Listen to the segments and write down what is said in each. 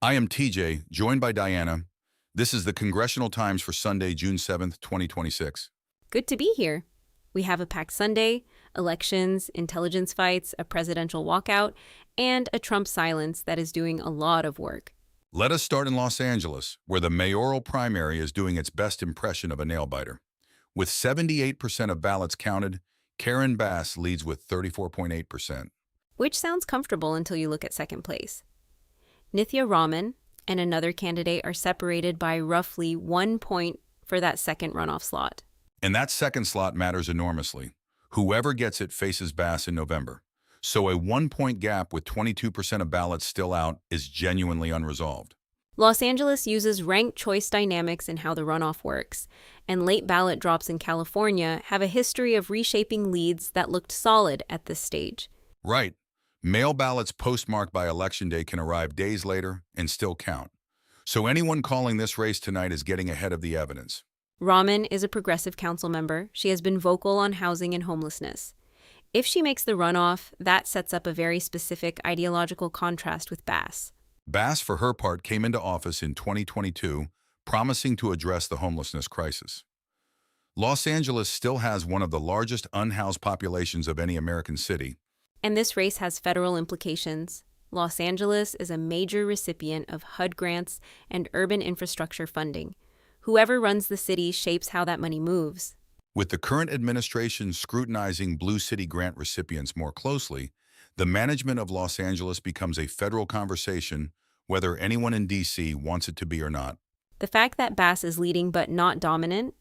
I am TJ, joined by Diana. This is the Congressional Times for Sunday, June 7th, 2026. Good to be here. We have a packed Sunday, elections, intelligence fights, a presidential walkout, and a Trump silence that is doing a lot of work. Let us start in Los Angeles, where the mayoral primary is doing its best impression of a nail-biter. With 78% of ballots counted, Karen Bass leads with 34.8%. Which sounds comfortable until you look at second place. Nithya Raman and another candidate are separated by roughly 1 point for that second runoff slot. And that second slot matters enormously. Whoever gets it faces Bass in November. So a 1-point gap with 22% of ballots still out is genuinely unresolved. Los Angeles uses ranked choice dynamics in how the runoff works, and late ballot drops in California have a history of reshaping leads that looked solid at this stage. Right. Mail ballots postmarked by Election Day can arrive days later and still count. So anyone calling this race tonight is getting ahead of the evidence. Raman is a progressive council member. She has been vocal on housing and homelessness. If she makes the runoff, that sets up a very specific ideological contrast with Bass. Bass, for her part, came into office in 2022, promising to address the homelessness crisis. Los Angeles still has one of the largest unhoused populations of any American city. And this race has federal implications. Los Angeles is a major recipient of HUD grants and urban infrastructure funding. Whoever runs the city shapes how that money moves. With the current administration scrutinizing Blue City grant recipients more closely, the management of Los Angeles becomes a federal conversation, whether anyone in D.C. wants it to be or not. The fact that Bass is leading but not dominant,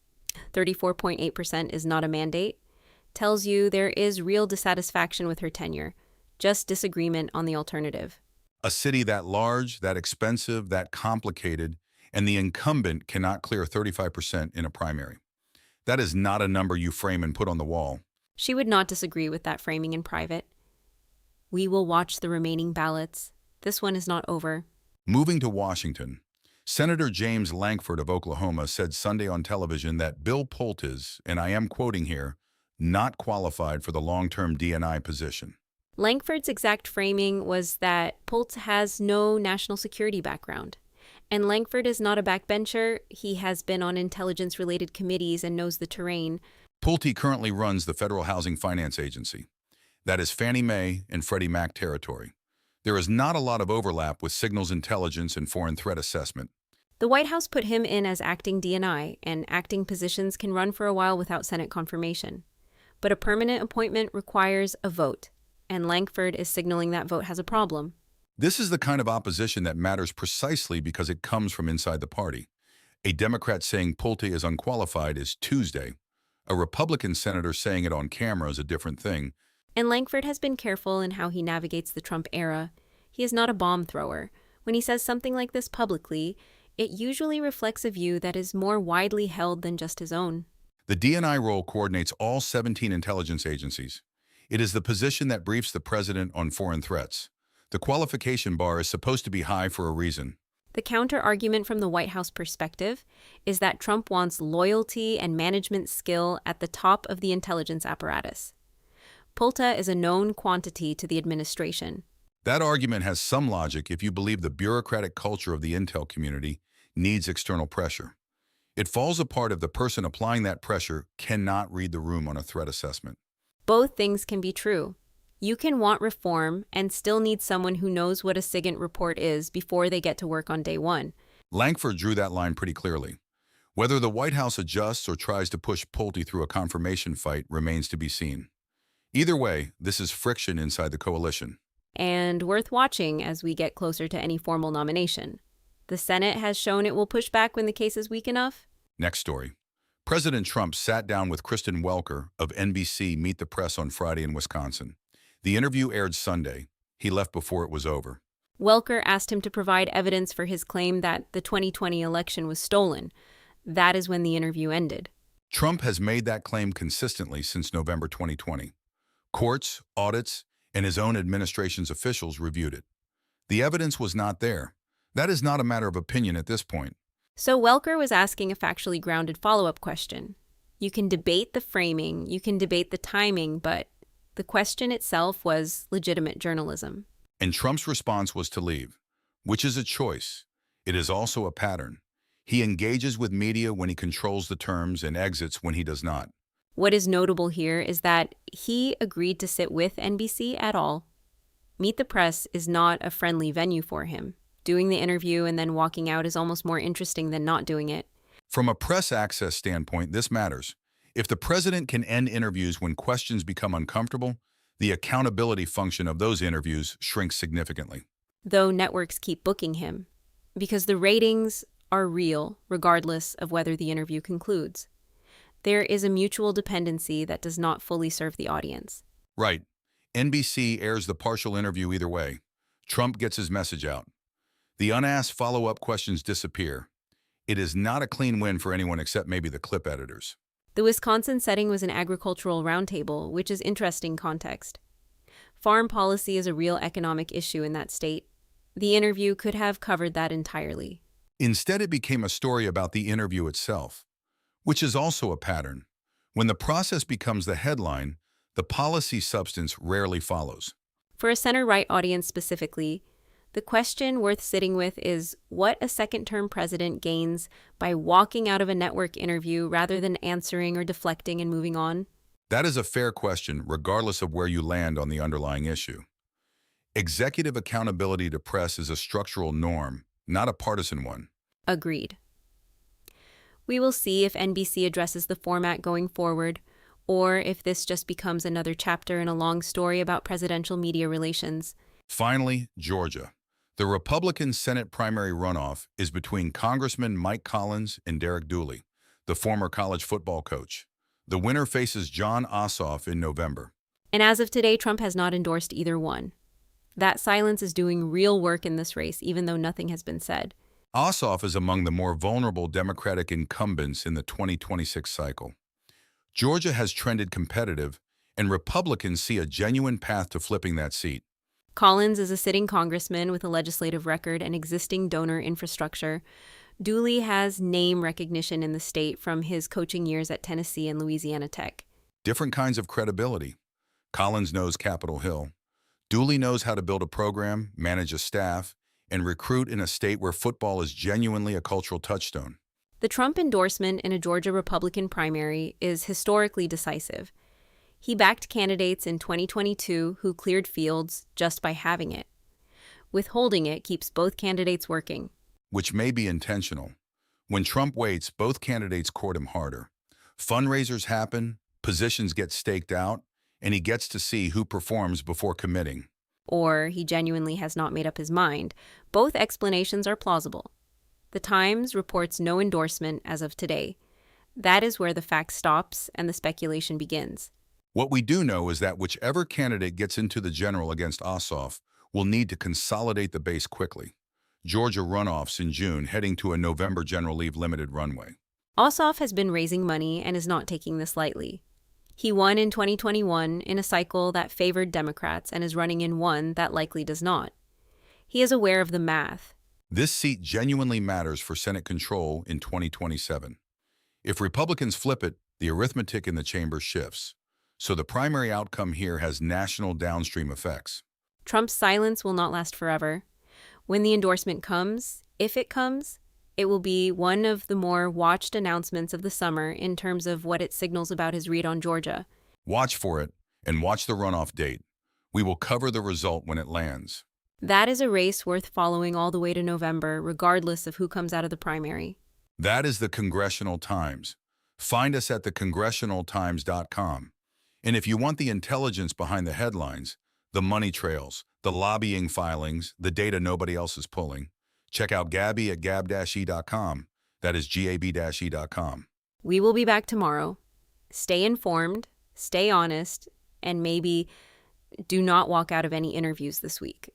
34.8% is not a mandate, tells you there is real dissatisfaction with her tenure, just disagreement on the alternative. A city that large, that expensive, that complicated, and the incumbent cannot clear 35% in a primary. That is not a number you frame and put on the wall. She would not disagree with that framing in private. We will watch the remaining ballots. This one is not over. Moving to Washington, Senator James Lankford of Oklahoma said Sunday on television that Bill Pulte is, and I am quoting here, not qualified for the long-term DNI position. Lankford's exact framing was that Pulte has no national security background. And Lankford is not a backbencher. He has been on intelligence-related committees and knows the terrain. Pulte currently runs the Federal Housing Finance Agency. That is Fannie Mae and Freddie Mac territory. There is not a lot of overlap with signals intelligence and foreign threat assessment. The White House put him in as acting DNI, and acting positions can run for a while without Senate confirmation. But a permanent appointment requires a vote, and Lankford is signaling that vote has a problem. This is the kind of opposition that matters precisely because it comes from inside the party. A Democrat saying Pulte is unqualified is Tuesday. A Republican senator saying it on camera is a different thing. And Lankford has been careful in how he navigates the Trump era. He is not a bomb thrower. When he says something like this publicly, it usually reflects a view that is more widely held than just his own. The DNI role coordinates all 17 intelligence agencies. It is the position that briefs the president on foreign threats. The qualification bar is supposed to be high for a reason. The counter-argument from the White House perspective is that Trump wants loyalty and management skill at the top of the intelligence apparatus. Pulte is a known quantity to the administration. That argument has some logic if you believe the bureaucratic culture of the intel community needs external pressure. It falls apart if the person applying that pressure cannot read the room on a threat assessment. Both things can be true. You can want reform and still need someone who knows what a SIGINT report is before they get to work on day one. Lankford drew that line pretty clearly. Whether the White House adjusts or tries to push Pulte through a confirmation fight remains to be seen. Either way, this is friction inside the coalition. And worth watching as we get closer to any formal nomination. The Senate has shown it will push back when the case is weak enough. Next story. President Trump sat down with Kristen Welker of NBC Meet the Press on Friday in Wisconsin. The interview aired Sunday. He left before it was over. Welker asked him to provide evidence for his claim that the 2020 election was stolen. That is when the interview ended. Trump has made that claim consistently since November 2020. Courts, audits, and his own administration's officials reviewed it. The evidence was not there. That is not a matter of opinion at this point. So Welker was asking a factually grounded follow-up question. You can debate the framing, you can debate the timing, but the question itself was legitimate journalism. And Trump's response was to leave. which is a choice. It is also a pattern. He engages with media when he controls the terms and exits when he does not. What is notable here is that he agreed to sit with NBC at all. Meet the Press is not a friendly venue for him. Doing the interview and then walking out is almost more interesting than not doing it. From a press access standpoint, this matters. If the president can end interviews when questions become uncomfortable, the accountability function of those interviews shrinks significantly. Though networks keep booking him, because the ratings are real regardless of whether the interview concludes. There is a mutual dependency that does not fully serve the audience. Right. NBC airs the partial interview either way. Trump gets his message out. The unasked follow-up questions disappear. It is not a clean win for anyone except maybe the clip editors. The Wisconsin setting was an agricultural roundtable, which is interesting context. Farm policy is a real economic issue in that state. The interview could have covered that entirely. Instead, it became a story about the interview itself, which is also a pattern. When the process becomes the headline, the policy substance rarely follows. For a center-right audience specifically, the question worth sitting with is what a second-term president gains by walking out of a network interview rather than answering or deflecting and moving on. That is a fair question, regardless of where you land on the underlying issue. Executive accountability to press is a structural norm, not a partisan one. Agreed. We will see if NBC addresses the format going forward, or if this just becomes another chapter in a long story about presidential media relations. Finally, Georgia. The Republican Senate primary runoff is between Congressman Mike Collins and Derek Dooley, the former college football coach. The winner faces Jon Ossoff in November. And as of today, Trump has not endorsed either one. That silence is doing real work in this race, even though nothing has been said. Ossoff is among the more vulnerable Democratic incumbents in the 2026 cycle. Georgia has trended competitive, and Republicans see a genuine path to flipping that seat. Collins is a sitting congressman with a legislative record and existing donor infrastructure. Dooley has name recognition in the state from his coaching years at Tennessee and Louisiana Tech. Different kinds of credibility. Collins knows Capitol Hill. Dooley knows how to build a program, manage a staff, and recruit in a state where football is genuinely a cultural touchstone. The Trump endorsement in a Georgia Republican primary is historically decisive. He backed candidates in 2022 who cleared fields just by having it. Withholding it keeps both candidates working. Which may be intentional. When Trump waits, both candidates court him harder. Fundraisers happen, positions get staked out, and he gets to see who performs before committing. Or he genuinely has not made up his mind. Both explanations are plausible. The Times reports no endorsement as of today. That is where the fact stops and the speculation begins. What we do know is that whichever candidate gets into the general against Ossoff will need to consolidate the base quickly. Georgia runoffs in June, heading to a November general leave limited runway. Ossoff has been raising money and is not taking this lightly. He won in 2021 in a cycle that favored Democrats and is running in one that likely does not. He is aware of the math. This seat genuinely matters for Senate control in 2027. If Republicans flip it, the arithmetic in the chamber shifts. So the primary outcome here has national downstream effects. Trump's silence will not last forever. When the endorsement comes, if it comes, it will be one of the more watched announcements of the summer in terms of what it signals about his read on Georgia. Watch for it, and watch the runoff date. We will cover the result when it lands. That is a race worth following all the way to November, regardless of who comes out of the primary. That is the Congressional Times. Find us at thecongressionaltimes.com. And if you want the intelligence behind the headlines, the money trails, the lobbying filings, the data nobody else is pulling, check out Gabby at gab-e.com. That is gab-e.com. We will be back tomorrow. Stay informed, stay honest, and maybe do not walk out of any interviews this week.